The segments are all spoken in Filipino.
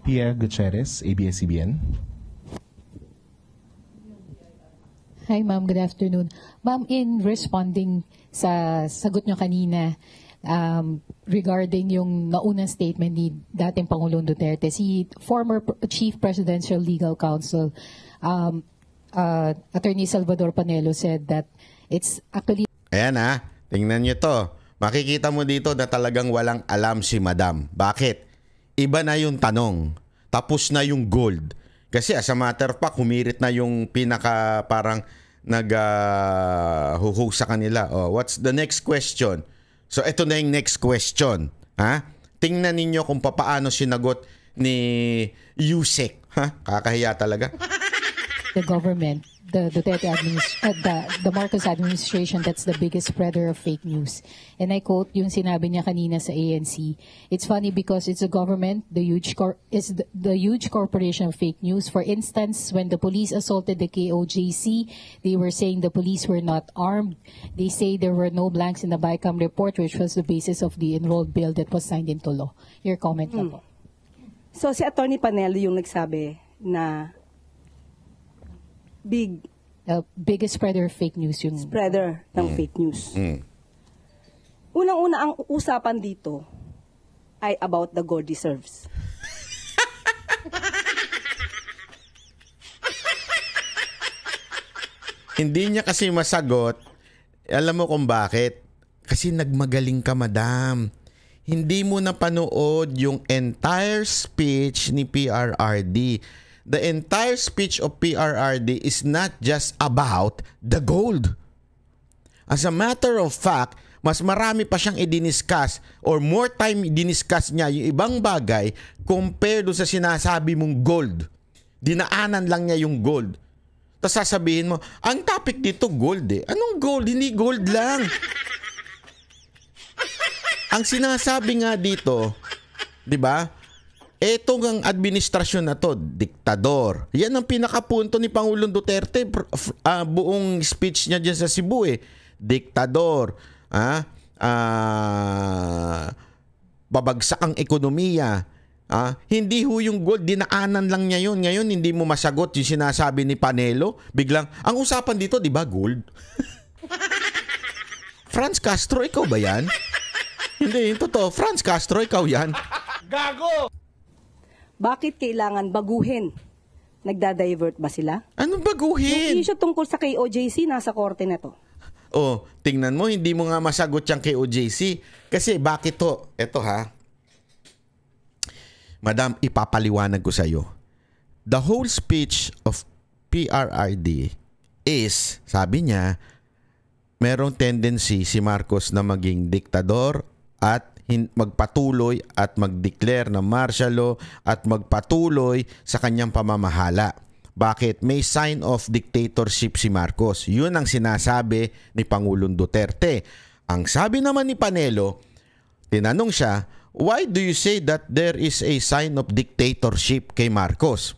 Pia Gutierrez, ABS-CBN. Hi ma'am, good afternoon. Ma'am, in responding sa sagot nyo kanina regarding yung naunang statement ni dating Pangulong Duterte, si former Chief Presidential Legal Counsel, Attorney Salvador Panelo said that it's actually... Ayan tingnan nyo to. Makikita mo dito na talagang walang alam si Madam. Bakit? Iba na yung tanong. Tapos na yung gold. Kasi as a matter of fact, humirit na yung pinaka parang nag-host sa kanila. Oh, what's the next question? So ito na yung next question. Tingnan ninyo kung paano sinagot ni Yusek. Kakahiya talaga. The government, the Duterte the Marcos administration, that's the biggest spreader of fake news. And I quote yung sinabi niya kanina sa ANC. It's funny because it's the government, the huge corporation of fake news. For instance, when the police assaulted the KOJC, they were saying the police were not armed. They say there were no blanks in the BICAM report, which was the basis of the enrolled bill that was signed into law. Your comment na po. So si Attorney Panelo yung nagsabi na biggest spreader of fake news yung spreader ng fake news. Unang-una, ang usapan dito ay about the gold reserves. Hindi niya kasi masagot. Alam mo kung bakit? Kasi nagmagaling ka, Madam. Hindi mo napanood yung entire speech ni PRRD. The entire speech of PRRD is not just about the gold. As a matter of fact, mas marami pa siyang i-discuss or more time i-discuss niya yung ibang bagay compared do sa sinasabi mong gold. Dinaanan lang niya yung gold. Tapos sasabihin mo, ang topic dito gold eh. Anong gold? Hindi gold lang. Ang sinasabi nga dito, di ba? Etong ang administrasyon na to, diktador. Yan ang pinakapunto ni Pangulong Duterte, buong speech niya dyan sa Cebu eh. Diktador. Babagsak ang ekonomiya. Hindi ho yung gold, dinaanan lang niya yun. Ngayon, hindi mo masagot yung sinasabi ni Panelo. Biglang, ang usapan dito, di ba, gold? Franz Castro, ikaw ba yan? Hindi, yung totoo. Franz Castro, ikaw yan. Gago! Bakit kailangan baguhin? Nagda-divert ba sila? Anong baguhin? Yung issue tungkol sa KOJC, nasa korte na to. Oh, tingnan mo, hindi mo nga masagot yung KOJC. Kasi bakit to? Ito Madam, ipapaliwanag ko sa iyo. The whole speech of PRRD is, sabi niya, merong tendency si Marcos na maging diktador at magpatuloy at mag-declare ng martial law at magpatuloy sa kanyang pamamahala. Bakit? May sign of dictatorship si Marcos. Yun ang sinasabi ni Pangulong Duterte. Ang sabi naman ni Panelo, tinanong siya, why do you say that there is a sign of dictatorship kay Marcos?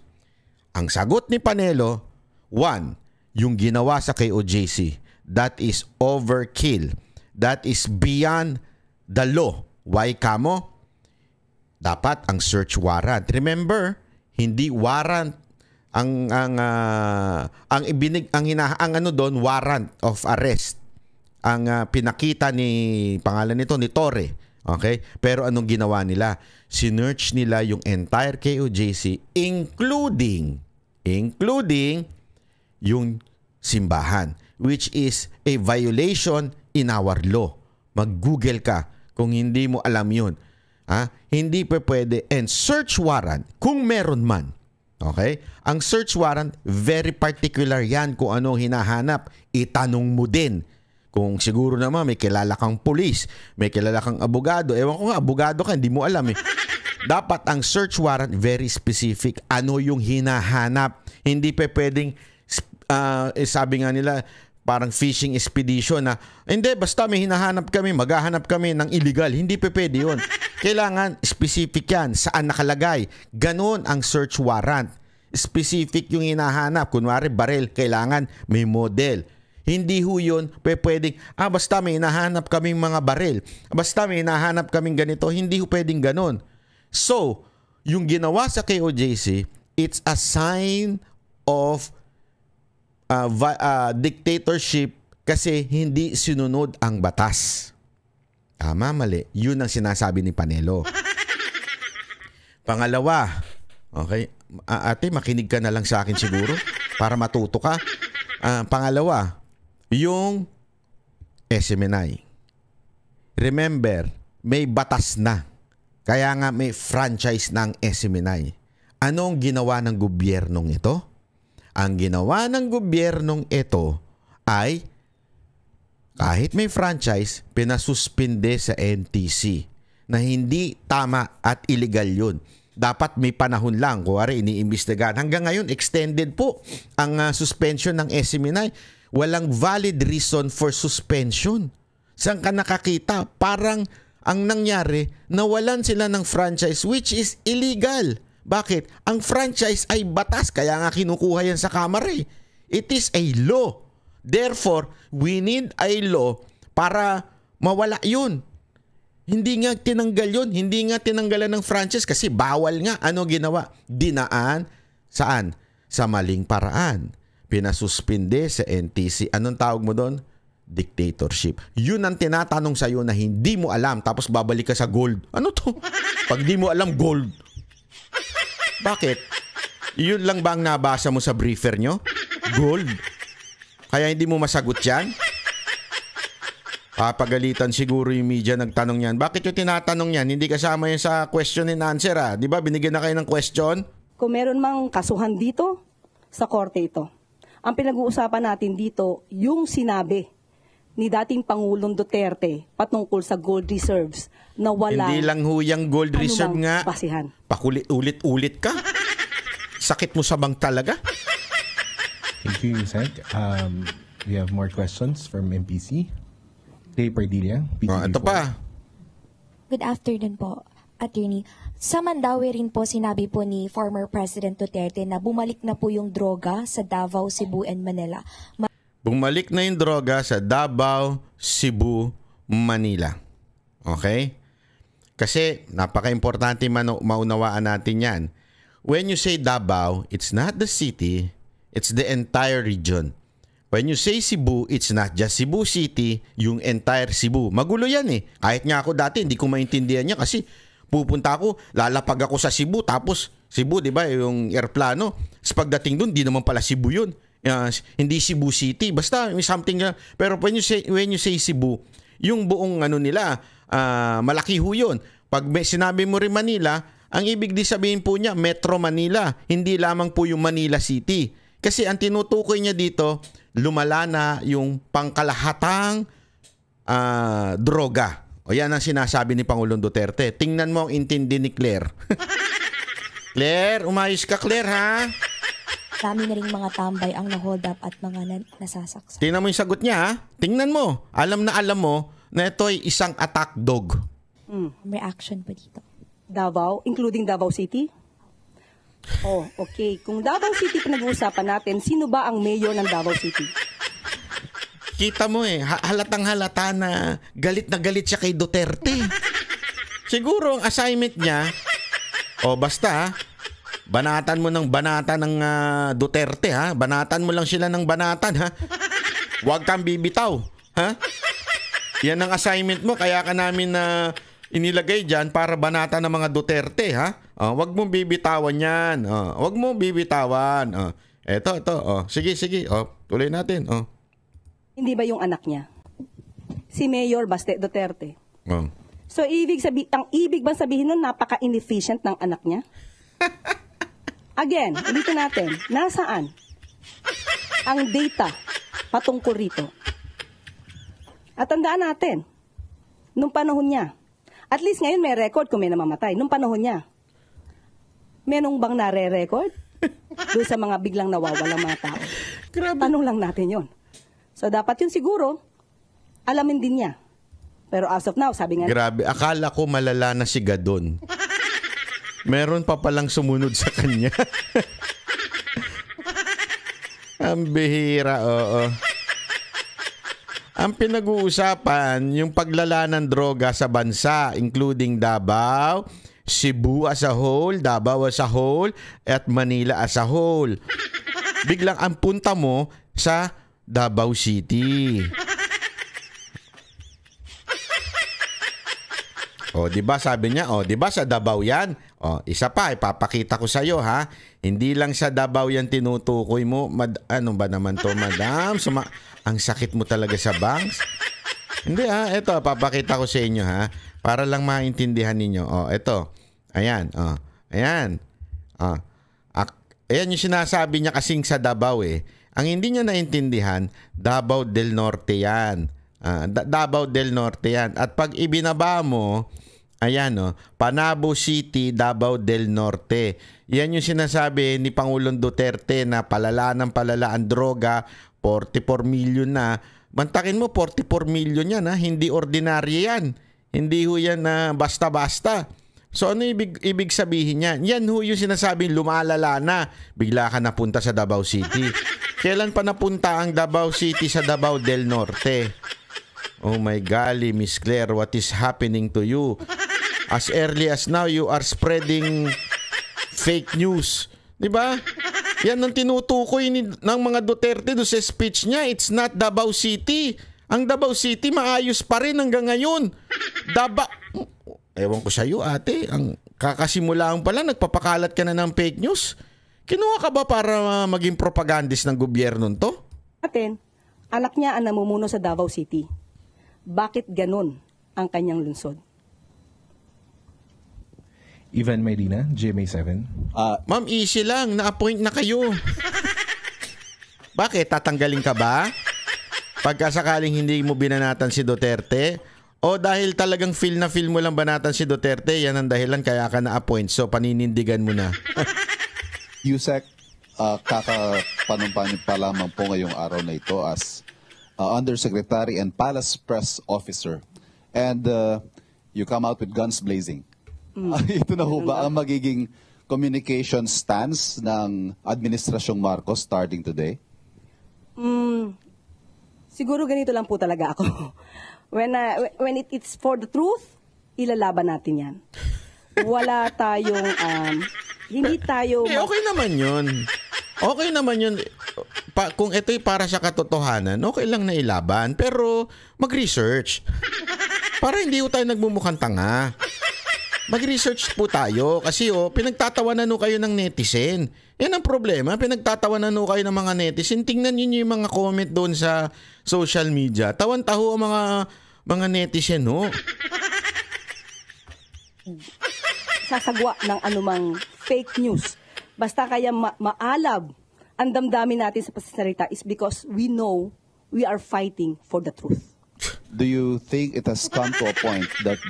Ang sagot ni Panelo, one, yung ginawa sa KOJC, that is overkill. That is beyond the law. Why kamo? Dapat ang search warrant. Remember, hindi warrant ang warrant of arrest. Ang pinakita ni pangalan nito ni Torre. Okay? Pero anong ginawa nila? Sinearch nila yung entire KOJC including yung simbahan, which is a violation in our law. Mag-Google ka kung hindi mo alam yun. Hindi pa pwede. And search warrant, kung meron man. Okay? Ang search warrant, very particular yan kung ano hinahanap. Itanong mo din. Kung siguro naman may kilala kang pulis, may kilala kang abogado. Ewan ko nga, abogado ka, hindi mo alam eh. Dapat ang search warrant very specific. Ano yung hinahanap? Hindi pa pwedeng, sabi nga nila, parang fishing expedition na, hindi, basta may hinahanap kami, maghahanap kami ng illegal. Hindi pa pwede yun. Kailangan specific yan. Saan nakalagay? Ganon ang search warrant. Specific yung hinahanap. Kunwari, baril, kailangan may model. Hindi ho yun pwedeng, basta may hinahanap kaming mga baril. Basta may hinahanap kaming ganito. Hindi ho pwedeng ganon. So, yung ginawa sa KOJC, it's a sign of dictatorship kasi hindi sinunod ang batas. Tama, mali. Yun ang sinasabi ni Panelo. Pangalawa, okay, ate, makinig ka na lang sa akin siguro para matuto ka. Pangalawa, yung SMNI. Remember, may batas na. Kaya nga may franchise ng SMNI. Anong ginawa ng gobyernong ito? Ang ginawa ng gobyernong ito ay kahit may franchise, pinasuspinde sa NTC na hindi tama at illegal yun. Dapat may panahon lang. Kuwari, iniimbestigahan. Hanggang ngayon, extended po ang suspension ng SMNI. Walang valid reason for suspension. Saan ka nakakita? Parang ang nangyari, nawalan sila ng franchise which is illegal. Bakit? Ang franchise ay batas. Kaya nga kinukuha yan sa Kamara eh. It is a law. Therefore, we need a law para mawala yun. Hindi nga tinanggal yun. Hindi nga tinanggalan ng franchise kasi bawal nga. Ano ginawa? Dinaan. Saan? Sa maling paraan. Pinasuspinde sa NTC. Anong tawag mo doon? Dictatorship. Yun ang tinatanong sa'yo na hindi mo alam tapos babalik ka sa gold. Ano to? Pag di mo alam, gold. Bakit? Yun lang ba ang nabasa mo sa briefer nyo? Gold. Kaya hindi mo masagot yan? Papagalitan siguro yung media nagtanong yan. Bakit yung tinatanong yan? Hindi kasama yan sa question and answer Di ba? Binigyan na kayo ng question? Kung meron mang kasuhan dito, sa korte ito. Ang pinag-uusapan natin dito, yung sinabi ni dating Pangulong Duterte patungkol sa gold reserves na wala. Hindi lang huyang gold reserve nga. Basihan. Pakulit-ulit ka. Sakit mo sa bang talaga? Thank you, Yusek. We have more questions from MPC. Ray Pardilla, PTV4. Ito pa. Good afternoon po, Attorney. Sa Mandaue rin po sinabi po ni former President Duterte na bumalik na po yung droga sa Davao, Cebu, and Manila. Bumalik na yung droga sa Davao, Cebu, Manila. Okay? Kasi napaka-importante maunawaan natin yan. When you say Davao, it's not the city, it's the entire region. When you say Cebu, it's not just Cebu City, yung entire Cebu. Magulo yan eh. Kahit nga ako dati, hindi ko maintindihan niya kasi pupunta ako, lalapag ako sa Cebu, tapos Cebu, di ba, yung airplano. Tapos pagdating dun, di naman pala Cebu yun. Hindi Cebu City. Basta may something na. Pero when you say Cebu, yung buong ano nila, malaki ho yun. Pag sinabi mo rin Manila, ang ibig di sabihin po niya, Metro Manila. Hindi lamang po yung Manila City. Kasi ang tinutukoy niya dito, lumala na yung pangkalahatang droga. O yan ang sinasabi ni Pangulong Duterte. Tingnan mo ang intindi ni Claire. Claire, umayos ka Claire ha? Dami na rin mga tambay ang na-hold up at mga nasasaksak. Tingnan mo yung sagot niya ha? Tingnan mo. Alam mo na ito ay isang attack dog. Reaction po dito. Davao, including Davao City? Oh, okay. Kung Davao City pinag-uusapan natin, sino ba ang mayor ng Davao City? Kita mo halatang halata na galit siya kay Duterte. Siguro ang assignment niya, basta banatan mo ng banatan ng Duterte ha. Banatan mo lang sila ng banatan ha. Huwag kang bibitaw ha. Yan ang assignment mo, kaya ka namin inilagay dyan para banatan ng mga Duterte ha. Huwag mong bibitawan yan. Huwag mong bibitawan. Ito. Sige. Tuloy natin. Hindi ba yung anak niya? Si Mayor Baste Duterte. So, ang ibig bang sabihin nun, napaka-inefficient ng anak niya? Again, ulitin natin, nasaan ang data patungkol rito? At tandaan natin, nung panahon niya, at least ngayon may record kung may namamatay, nung panahon niya, menong bang nare-record doon sa mga biglang nawawalang mga tao? Grabe. Tanong lang natin yon. So, dapat yun siguro, alamin din niya. Pero as of now, sabi nga... Grabe, akala ko malala na si Gadon. Meron pa palang sumunod sa kanya. Ang bihira, oo. Ang pinag-uusapan, yung paglala ng droga sa bansa, including Davao, Cebu as a whole, Davao as a whole, at Manila as a whole. Biglang ang punta mo sa Davao City. O, di ba sabi niya, di ba sa Davao yan? O, isa pa, ipapakita ko sa iyo, ha? Hindi lang sa Davao yan tinutukoy mo. Ano ba naman to, madam? Ang sakit mo talaga sa banks. Hindi, ha? Ito, papakita ko sa inyo, ha? Para lang maintindihan ninyo. O, ito. Ayan, Ayan. Ayan yung sinasabi niya kasing sa Davao, eh. Ang hindi niya naintindihan, Davao del Norte yan. Davao del Norte yan. At pag ibinaba mo, ayan, Panabo City, Davao del Norte. Yan yung sinasabi ni Pangulong Duterte na palala ng palala ang droga, 44 million na. Mantakin mo, 44 million yan, ha? Hindi ordinaryo yan. Hindi ho yan na basta-basta. So ano ibig sabihin yan? Yan ho yung sinasabing lumalala na. Bigla ka napunta sa Davao City. Kailan pa napunta ang Davao City sa Davao del Norte? Oh my golly, Miss Claire, what is happening to you? As early as now, you are spreading fake news. Diba? Yan ang tinutukoy ng mga Duterte do sa speech niya. It's not Davao City. Ang Davao City maayos pa rin hanggang ngayon. Ewan ko sa iyo, ate. Ang kakasimula pa lang, nagpapakalat ka na ng fake news. Kinuha ka ba para maging propagandist ng gobyerno to? Atin, anak niya ang namumuno sa Davao City. Bakit ganun ang kanyang lungsod? Ivan Mayrina, GMA7. Ma'am, easy lang. Na-appoint na kayo. Bakit? Tatanggalin ka ba? Pagka sakaling hindi mo binanatan si Duterte? O dahil talagang feel mo lang banatan si Duterte, yan ang dahilan kaya ka na-appoint. So, paninindigan mo na. Yusek, kakapanumpan pa lamang po ngayong araw na ito as Undersecretary and Palace Press Officer. And you come out with guns blazing. Ito na ho ba ang magiging communication stance ng Administrasyong Marcos starting today? Siguro ganito lang po talaga ako. When it's for the truth, ilalaban natin yan. Wala tayong, hindi tayo... Okay naman yun. Okay naman yun. Kung ito'y para sa katotohanan, okay lang na ilaban. Pero mag-research. Para hindi tayo nagmumukhang tanga. Mag-research po tayo. Kasi pinagtatawanan kayo ng netizen. Yan ang problema. Pinagtatawanan kayo ng mga netizen. Tingnan niyo yung mga comment doon sa social media. Tawan-taho ang mga netizen, Sasagwa ng anumang fake news. Basta kaya maalab ang damdamin natin sa pagsasalita is because we know we are fighting for the truth. Do you think it has come to a point that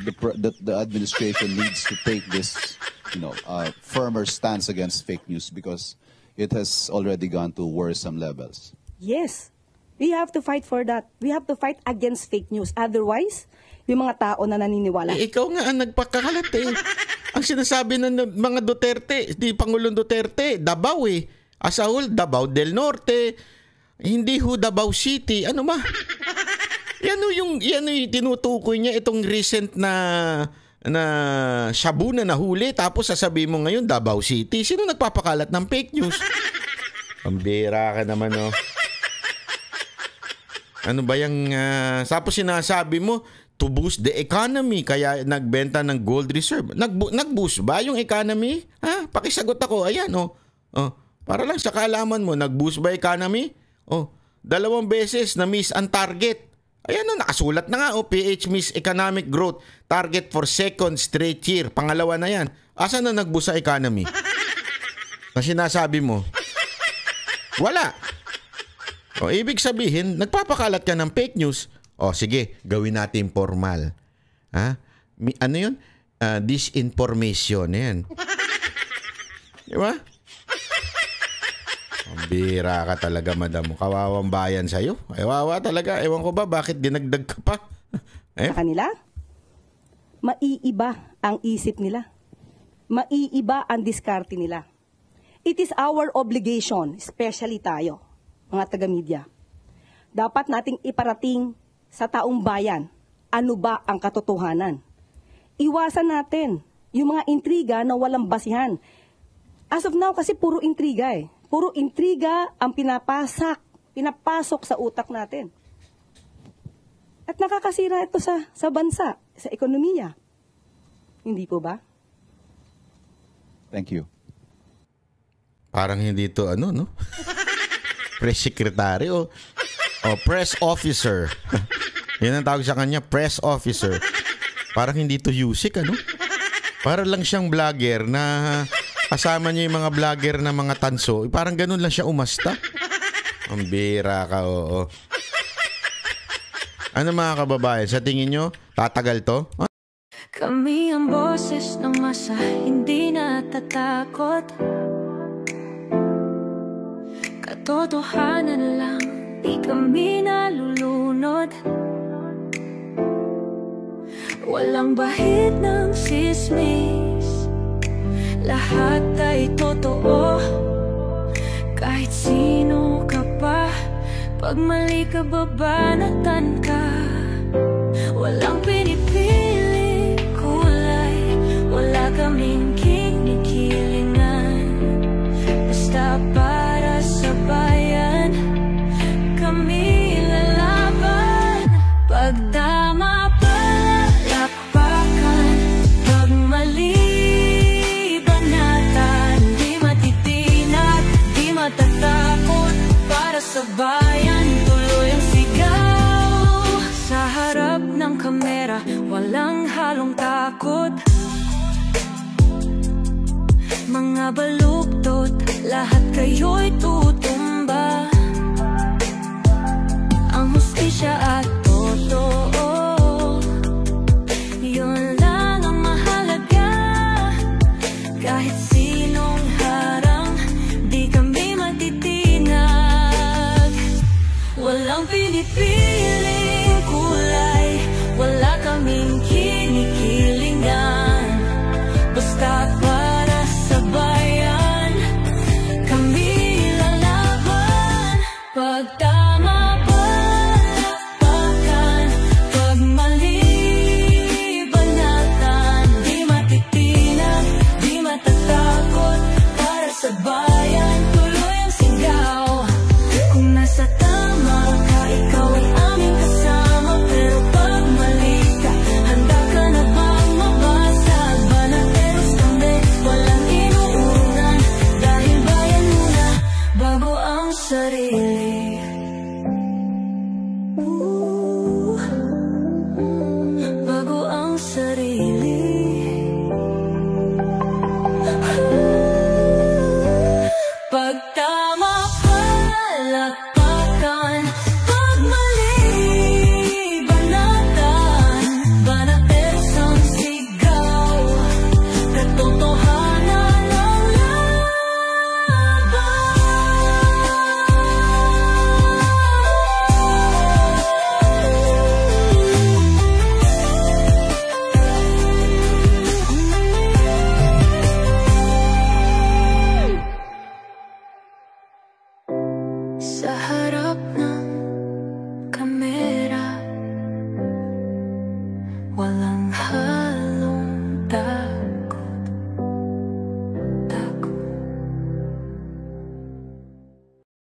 the administration needs to take this, firmer stance against fake news because it has already gone to worrisome levels? Yes. We have to fight for that. We have to fight against fake news. Otherwise, yung mga tao na naniniwala. Ikaw nga ang nagpakakalat eh. Ang sinasabi ng mga Duterte, di Pangulong Duterte, Davao eh. As a whole, Davao del Norte. Hindi ho Davao City. Ano ba? Yan yung tinutukoy niya itong recent na shabu na nahuli tapos sasabihin mo ngayon Davao City. Sino nagpapakalat ng fake news? Pambira ka naman, Ano ba yung tapos sinasabi mo to boost the economy kaya nagbenta ng gold reserve. Nag-boost ba yung economy? Ha? Pakisagot ako. Ayan, para lang sa kaalaman mo, nag-boost ba economy? 2 beses na miss ang target. Ayan, nakasulat na nga, PH miss economic growth target for second straight year. Pangalawa na yan. Asa na nag-boost sa economy? Na sinasabi mo? Wala. Ibig sabihin, nagpapakalat ka ng fake news. Sige, gawin natin formal. Ha? Ano yun? Disinformation. Yan. Di ba? Bira ka talaga, madam. Kawawang bayan sa'yo. Wawa talaga. Ewan ko ba, bakit dinagdag ka pa? Sa kanila, maiiba ang isip nila. Maiiba ang diskarte nila. It is our obligation, especially tayo, mga taga-media. Dapat nating iparating sa taong bayan ano ba ang katotohanan. Iwasan natin Yung mga intriga na walang basihan. As of now, kasi puro intriga eh. Puro intriga ang pinapasok sa utak natin. At nakakasira ito sa bansa, sa ekonomiya. Hindi po ba? Thank you. Parang hindi to ano, no? Press secretary o press officer. Yan ang tawag sa kanya, press officer. Parang hindi to Yusik, ano? Para lang siyang vlogger na kasama niya yung mga vlogger na mga tanso. Parang ganun lang siya umasta. Ang bira ka, oo. Ano mga kababayan, sa tingin nyo, tatagal to? Kami ang boses ng masa, hindi natatakot. Katotohanan lang, di kami nalulunod. Walang bahid ng sismis, lahat ay totoo. Kahit sino ka pa, pag mali ka babanatan ka. Walang pinipili kulay, wala kaming kinikilingan. Basta para sa bayan, kami lalaban. Pag tama palakpakan, pag mali banatan. Di matitinag, di matatakot, para sa bayan tuloy ang sigaw. Sa harap ng kamera, walang halong takot. Mga baluktot, lahat kayo'y tutumba. Ang hustisya at totoo, yun lang ang mahalaga. Kahit sinong harang, di kami matitinag. Walang pinipiling kulay, wala kaming kinikilingan. Basta para sa bayan, kami lalaban. Pag tama palakpakan, pag mali banatan. Di matitinag, di matatakot, para sa bayan.